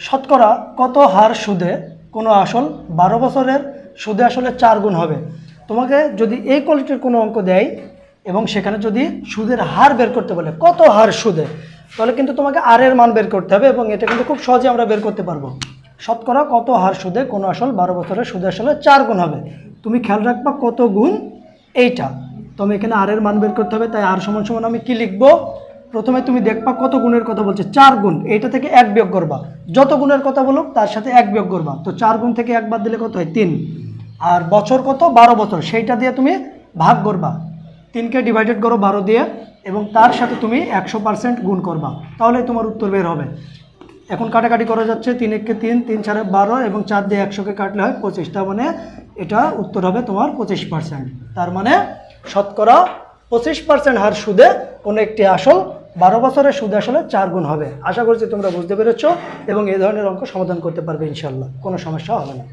শতকরা কত হার সুদে কোনো আসল 12 বছরের সুদে আসলে 4 গুণ হবে? তোমাকে যদি এই কোয়ালিটির কোনো অঙ্ক দেয় এবং সেখানে যদি সুদের হার বের করতে বলে কত হার সুদে, তাহলে কিন্তু তোমাকে আর এর মান বের করতে হবে এবং এটা কিন্তু খুব সহজে আমরা বের করতে পারবো। শতকরা কত হার সুদে কোনো আসল 12 বছরের সুদে আসলে 4 গুণ হবে। তুমি খেয়াল রাখবা কত গুণ এইটা। তুমি এখানে আর এর মান বের করতে হবে, তাই আর সমান সমান আমি কি লিখবো? প্রথমে তুমি দেখবা কত গুণের কথা বলছে, 4 গুণ, এইটা থেকে 1 বিয়োগ করবা। যত গুণের কথা বলুক তার সাথে 1 বিয়োগ করবা। তো 4 গুণ থেকে 1 বাদ দিলে কত হয়? 3। আর বছর কত? 12 বছর, সেইটা দিয়ে তুমি ভাগ করবা। 3কে ডিভাইডেড করো 12 দিয়ে এবং তার সাথে তুমি 100% গুণ করবা, তাহলে তোমার উত্তর বের হবে। এখন কাটাকাটি করা যাচ্ছে, 3 1 কে 3, 3 4 12 এবং 4 দিয়ে 100কে কাটলে হয় 25। তার মানে এটা উত্তর হবে তোমার 25%। তার মানে শতকরা 25% হার সুদে কোনো একটি আসল 12 বছরের সুদে আসলে 4 গুণ হবে। আশা করছি তোমরা বুঝতে পেরেছো এবং এই ধরনের অঙ্ক সমাধান করতে পারবে ইনশাল্লাহ, কোনো সমস্যা হবে না।